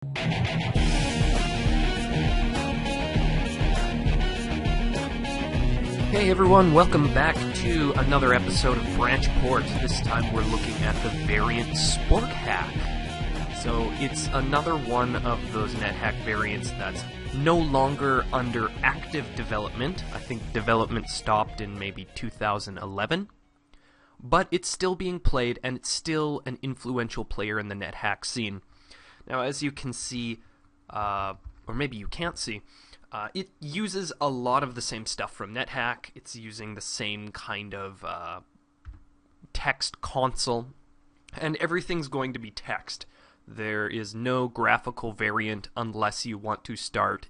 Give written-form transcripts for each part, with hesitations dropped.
Hey everyone, welcome back to another episode of Branchport. This time we're looking at the variant SporkHark. So it's another one of those NetHack variants that's no longer under active development. I think development stopped in maybe 2011. But it's still being played, and it's still an influential player in the NetHack scene. Now, as you can see, or maybe you can't see, it uses a lot of the same stuff from NetHack. It's using the same kind of text console, and everything's going to be text. There is no graphical variant unless you want to start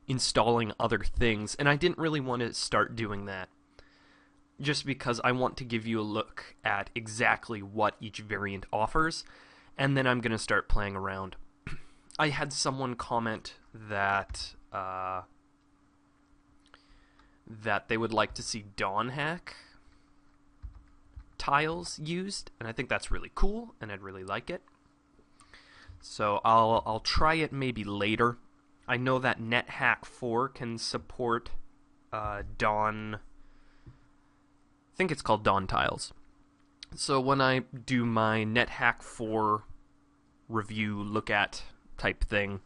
installing other things, and I didn't really want to start doing that, just because I want to give you a look at exactly what each variant offers, and then I'm going to start playing around. I had someone comment that they would like to see DawnHack tiles used, and I think that's really cool, and I'd really like it. So I'll try it maybe later. I know that NetHack 4 can support Dawn. I think it's called Dawn tiles. So when I do my NetHack 4 review look at type thing,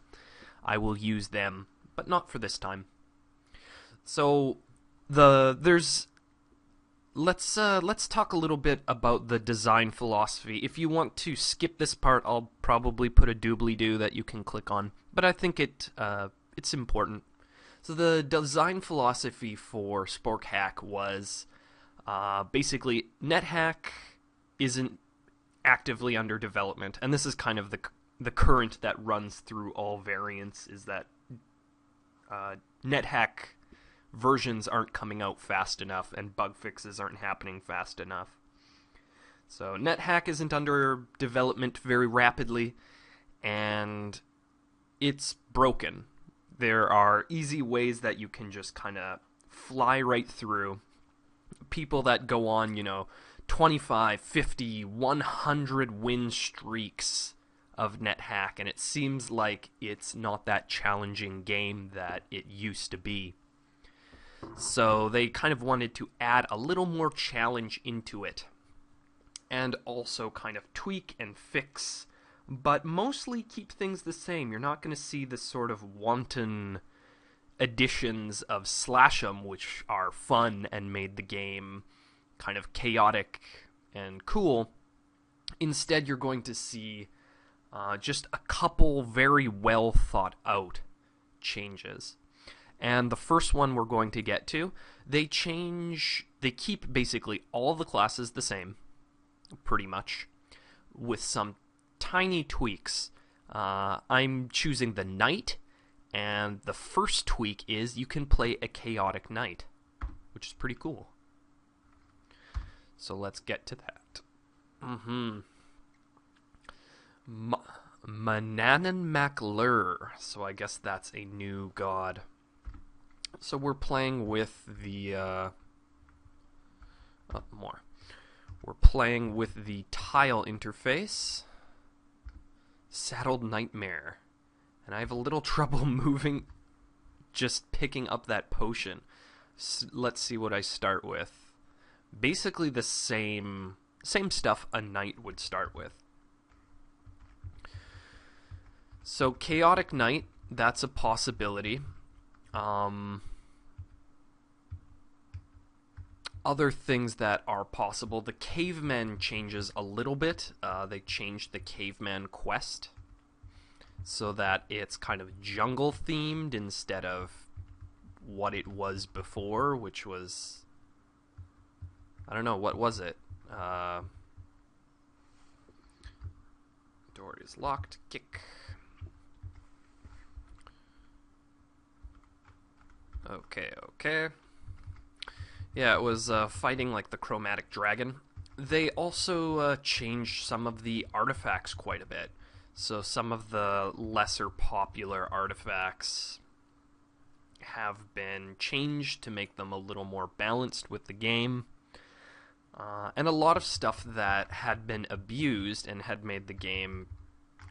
I will use them, but not for this time. So let's talk a little bit about the design philosophy. If you want to skip this part, I'll probably put a doobly-doo that you can click on, but I think it's important. So the design philosophy for SporkHark was basically NetHack isn't actively under development, and this is kind of the current that runs through all variants, is that NetHack versions aren't coming out fast enough and bug fixes aren't happening fast enough. So NetHack isn't under development very rapidly, and it's broken. There are easy ways that you can just kind of fly right through. People that go on, 25, 50, 100 win streaks of NetHack, and it seems like it's not that challenging game that it used to be. So they kind of wanted to add a little more challenge into it, and also kind of tweak and fix, but mostly keep things the same. You're not going to see the sort of wanton additions of Slash'em, which are fun and made the game kind of chaotic and cool. Instead, you're going to see just a couple very well thought out changes. And the first one we're going to get to, they keep basically all the classes the same, pretty much, with some tiny tweaks. I'm choosing the Knight, and the first tweak is you can play a Chaotic Knight, which is pretty cool. So let's get to that. Mananan MacLur. So I guess that's a new god. So we're playing with the We're playing with the tile interface. Saddled Nightmare. And I have a little trouble moving, just picking up that potion. Let's see what I start with. Basically the same stuff a knight would start with. So Chaotic Knight, that's a possibility. Other things that are possible, the Caveman changes a little bit. They changed the Caveman quest so that it's kind of jungle themed instead of what it was before, which was, I don't know, what was it? Door is locked. Kick. Okay. Yeah, it was fighting like the Chromatic Dragon. They also changed some of the artifacts quite a bit. So some of the lesser popular artifacts have been changed to make them a little more balanced with the game. And a lot of stuff that had been abused and had made the game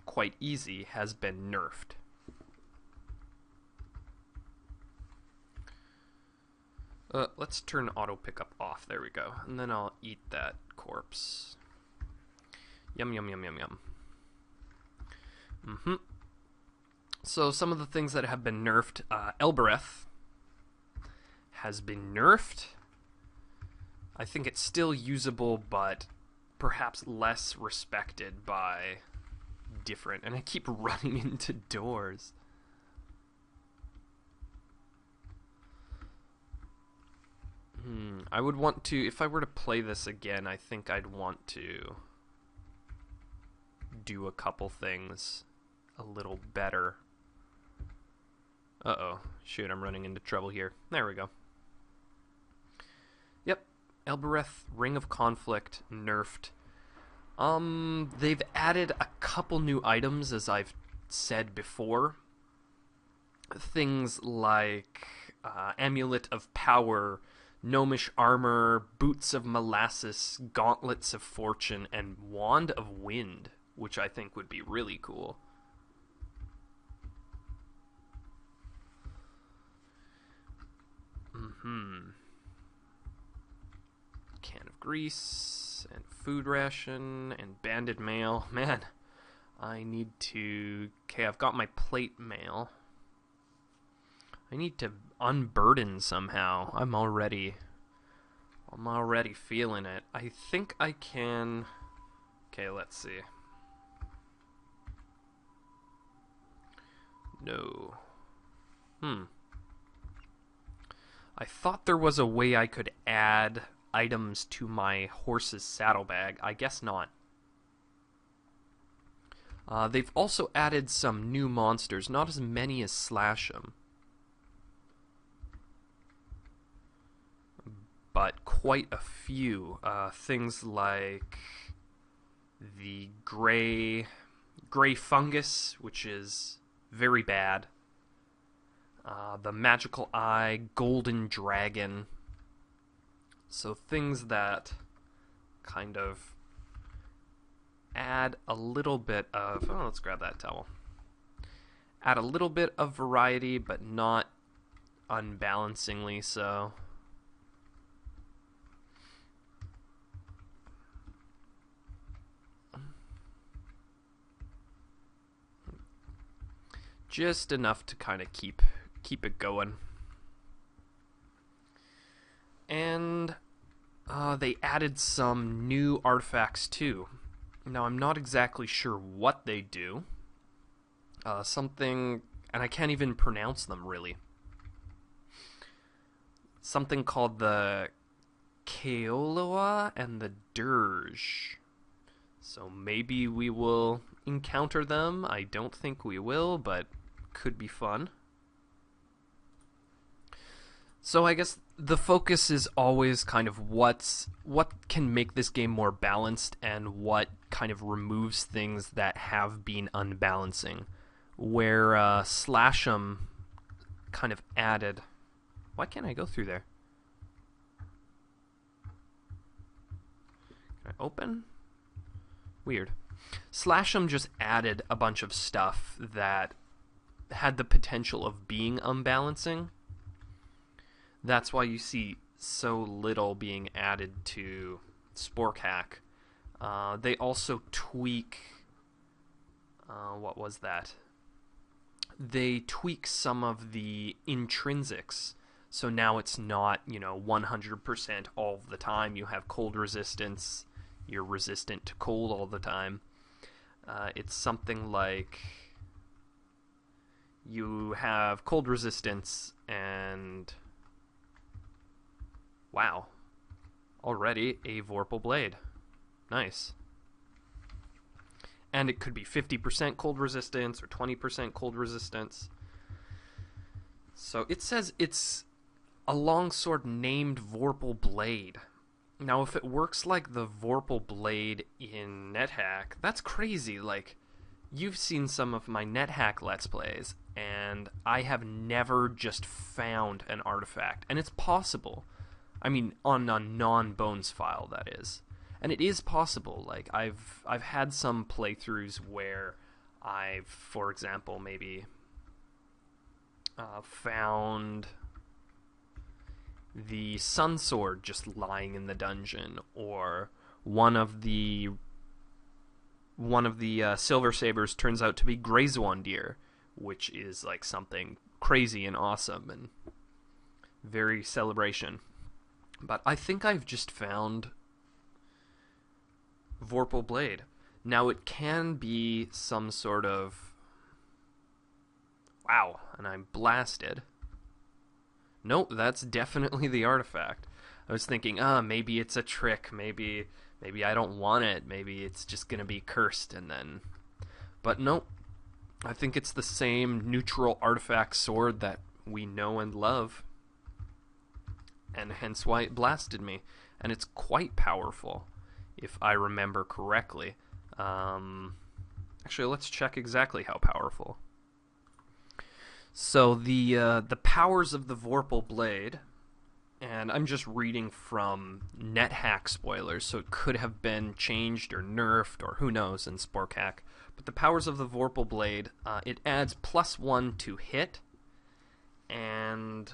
quite easy, has been nerfed. Let's turn auto pickup off. There we go. And then I'll eat that corpse. Yum, yum, yum, yum, yum. So some of the things that have been nerfed, Elbereth has been nerfed. I think it's still usable, but perhaps less respected by different. And I keep running into doors. I would want to, if I were to play this again, I think I'd want to do a couple things a little better. Uh-oh. Shoot, I'm running into trouble here. There we go. Yep. Elbereth, Ring of Conflict, nerfed. They've added a couple new items, as I've said before. Things like Amulet of Power, Gnomish Armor, Boots of Molasses, Gauntlets of Fortune, and Wand of Wind, which I think would be really cool. Can of grease, and food ration, and banded mail. Man, I need to... Okay, I've got my plate mail. I need to unburden somehow. I'm already feeling it. I think I can... Okay, let's see. No. I thought there was a way I could add items to my horse's saddlebag. I guess not. They've also added some new monsters, not as many as Slash'em, but quite a few. Things like the gray fungus, which is very bad. The magical eye, golden dragon. So things that kind of add a little bit of... Oh, let's grab that towel. Add a little bit of variety, but not unbalancingly so. Just enough to kind of keep it going. And they added some new artifacts too. Now I'm not exactly sure what they do. Something, and I can't even pronounce them really. Something called the Keoloa and the Dirge. So maybe we will encounter them. I don't think we will, but could be fun. So I guess the focus is always kind of what can make this game more balanced and what kind of removes things that have been unbalancing. Where Slash'em kind of added... Why can't I go through there? Can I open? Weird. Slash'em just added a bunch of stuff that had the potential of being unbalancing. That's why you see so little being added to SporkHark. They also tweak... what was that? They tweak some of the intrinsics. So now it's not, 100% all the time. You have cold resistance. You're resistant to cold all the time. It's something like you have cold resistance and... Wow. Already a Vorpal Blade. Nice. And it could be 50% cold resistance or 20% cold resistance. So it says it's a longsword named Vorpal Blade. Now, if it works like the Vorpal Blade in NetHack, that's crazy. Like, you've seen some of my NetHack Let's Plays, and I have never just found an artifact. And it's possible. I mean, on a non-bones file, that is. And it is possible. Like, I've had some playthroughs where I've, for example, maybe found the Sun Sword just lying in the dungeon, or one of the Silver Sabers turns out to be Grayswandir, which is like something crazy and awesome and very celebration. But I think I've just found Vorpal Blade. Now it can be some sort of... Wow, and I'm blasted. Nope, that's definitely the artifact. I was thinking, maybe it's a trick, maybe I don't want it, maybe it's just gonna be cursed, and then... But nope, I think it's the same neutral artifact sword that we know and love, and hence why it blasted me. And it's quite powerful, if I remember correctly. Actually, let's check exactly how powerful. So the powers of the Vorpal Blade, and I'm just reading from NetHack spoilers, so it could have been changed or nerfed or who knows in SporkHark. But the powers of the Vorpal Blade, it adds +1 to hit, and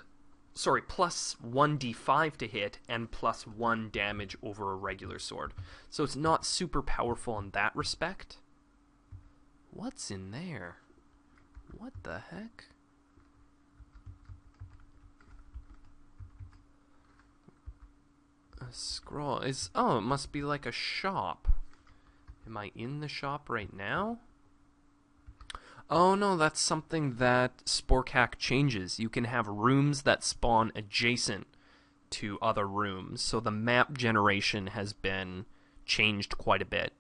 plus 1d5 to hit, and +1 damage over a regular sword. So it's not super powerful in that respect. What's in there? What the heck? A scroll is... Oh, it must be like a shop. Am I in the shop right now? Oh no, that's something that SporkHark changes. You can have rooms that spawn adjacent to other rooms, so the map generation has been changed quite a bit.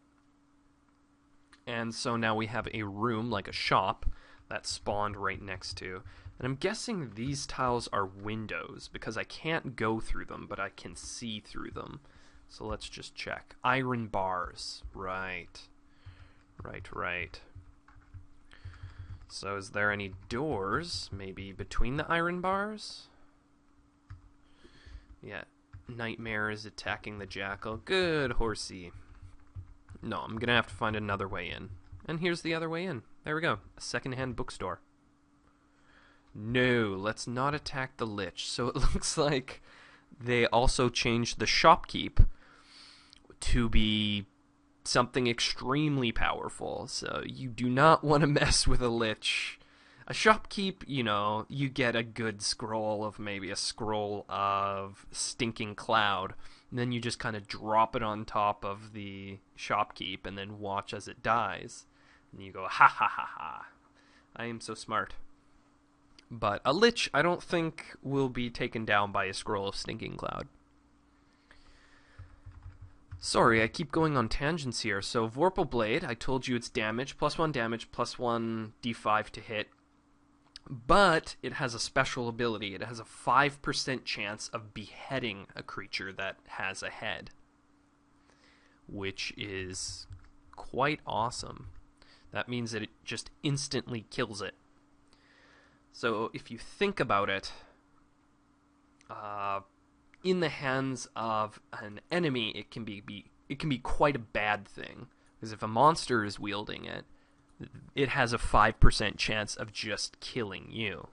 And so now we have a room, like a shop, that spawned right next to. And I'm guessing these tiles are windows, because I can't go through them, but I can see through them. So let's just check. Iron bars. Right. Right. So is there any doors, maybe between the iron bars? Yeah. Nightmare is attacking the jackal. Good, horsey. No, I'm gonna have to find another way in. And here's the other way in. There we go. A secondhand bookstore. No, let's not attack the Lich. So it looks like they also changed the shopkeep to be something extremely powerful. So you do not want to mess with a Lich. A shopkeep, you know, you get a good scroll of maybe a scroll of Stinking Cloud. And then you just kind of drop it on top of the shopkeep and then watch as it dies. And you go, ha ha ha ha. I am so smart. But a Lich, I don't think, will be taken down by a scroll of Stinking Cloud. Sorry, I keep going on tangents here. So, Vorpal Blade, I told you it's damage, +1 damage, +1 d5 to hit. But it has a special ability. It has a 5% chance of beheading a creature that has a head, which is quite awesome. That means that it just instantly kills it. So if you think about it, in the hands of an enemy, it can be quite a bad thing, because if a monster is wielding it, it has a 5% chance of just killing you.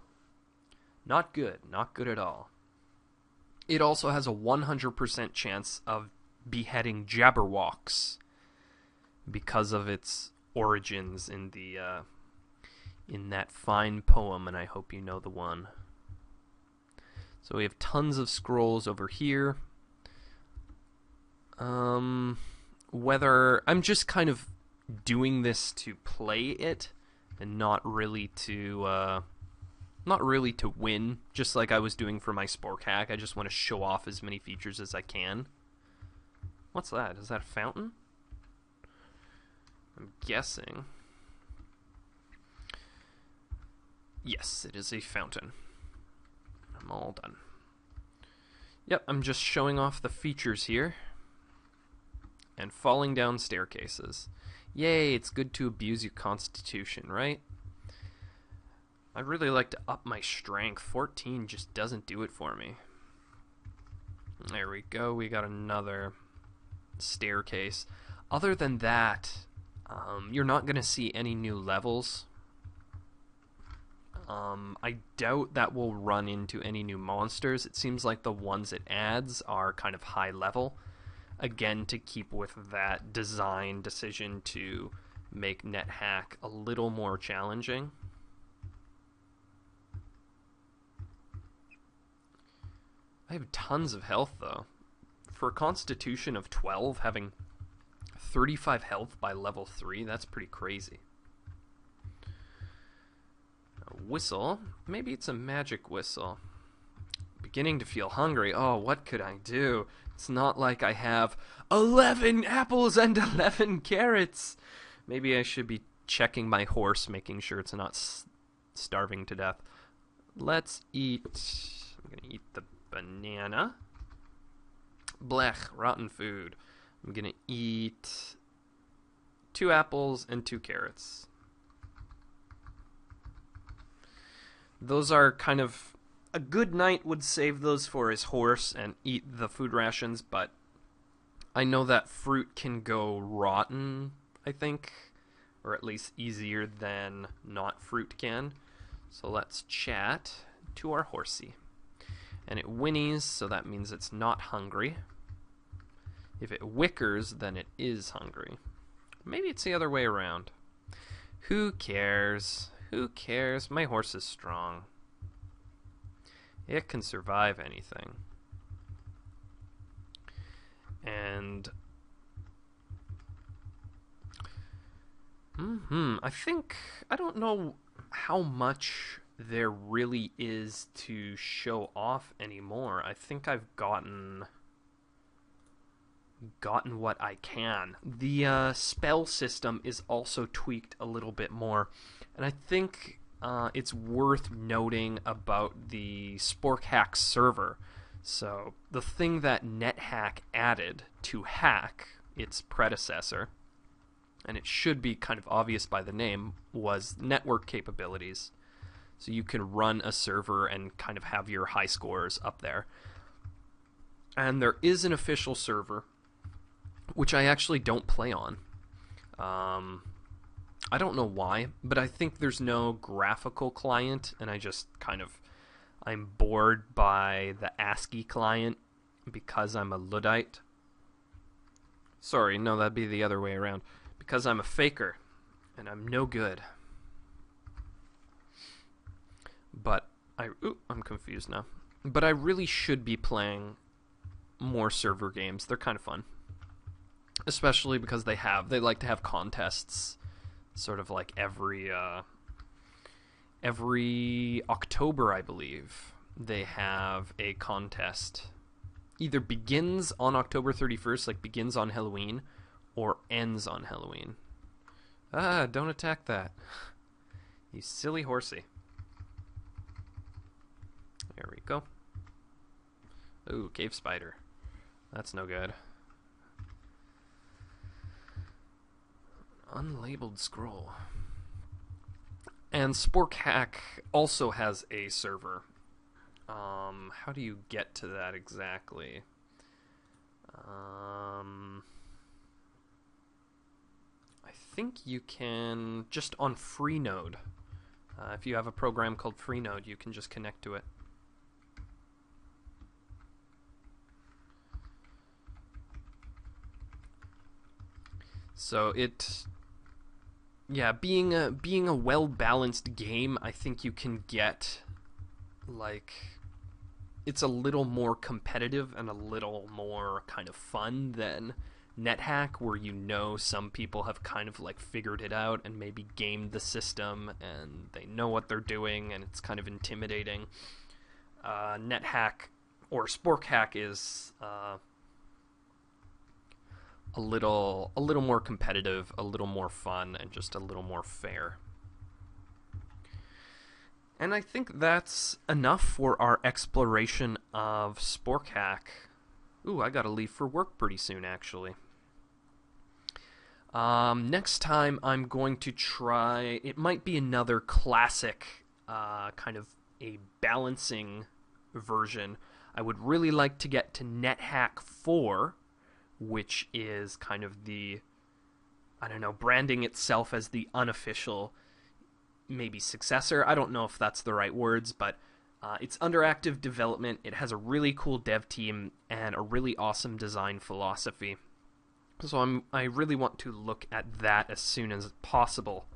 Not good at all. It also has a 100% chance of beheading Jabberwocks because of its origins in the in that fine poem, and I hope you know the one. So we have tons of scrolls over here. Whether I'm just kind of doing this to play it and not really to win, just like I was doing for my SporkHark. I just want to show off as many features as I can. What's that? Is that a fountain? I'm guessing. Yes, it is a fountain. I'm all done. Yep, I'm just showing off the features here. And falling down staircases. Yay, it's good to abuse your constitution, right? I really like to up my strength. 14 just doesn't do it for me. There we go, we got another staircase. Other than that, You're not going to see any new levels. I doubt that will run into any new monsters. It seems like the ones it adds are kind of high level. Again, to keep with that design decision to make NetHack a little more challenging. I have tons of health, though. For a constitution of 12, having 35 health by level 3, that's pretty crazy. A whistle. Maybe it's a magic whistle. Beginning to feel hungry. Oh, what could I do? It's not like I have 11 apples and 11 carrots. Maybe I should be checking my horse, making sure it's not starving to death. Let's eat... I'm going to eat the banana. Blech, rotten food. I'm going to eat 2 apples and 2 carrots. Those are kind of... A good knight would save those for his horse and eat the food rations, but I know that fruit can go rotten, I think, or at least easier than not fruit can. So let's chat to our horsey. And it whinnies, so that means it's not hungry. If it wickers, then it is hungry. Maybe it's the other way around. Who cares? Who cares? My horse is strong. It can survive anything. And... I don't know how much there really is to show off anymore. I think I've gotten what I can. The spell system is also tweaked a little bit more, and I think it's worth noting about the SporkHark server. So the thing that NetHack added to Hack, its predecessor, and it should be kind of obvious by the name, was network capabilities. So you can run a server and kind of have your high scores up there. And there is an official server, which I actually don't play on. I don't know why, but I think there's no graphical client, and I'm bored by the ASCII client because I'm a Luddite. Sorry, no, that'd be the other way around. Because I'm a faker, and I'm no good. But I'm confused now. But I really should be playing more server games. They're kind of fun. Especially because they like to have contests sort of like every October, I believe. They have a contest. Either begins on October 31st, like begins on Halloween, or ends on Halloween. Don't attack that. You silly horsey. There we go. Ooh, cave spider. That's no good. Unlabeled scroll. And SporkHark also has a server. How do you get to that exactly? I think you can just on Freenode. If you have a program called Freenode, you can just connect to it. So being a well-balanced game, I think you can get, like, it's a little more competitive and a little more kind of fun than NetHack, where some people have kind of like figured it out and maybe gamed the system and they know what they're doing and it's kind of intimidating. NetHack or SporkHark is a little more competitive, a little more fun, and just a little more fair. And I think that's enough for our exploration of SporkHark. Ooh, I gotta leave for work pretty soon, actually. Next time I'm going to try... It might be another classic, kind of a balancing version. I would really like to get to NetHack 4, which is kind of the I don't know, branding itself as the unofficial, maybe successor. I don't know if that's the right words, but it's under active development. It has a really cool dev team and a really awesome design philosophy. So I really want to look at that as soon as possible,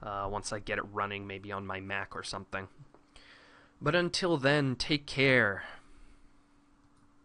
once I get it running, maybe on my Mac or something. But until then, take care.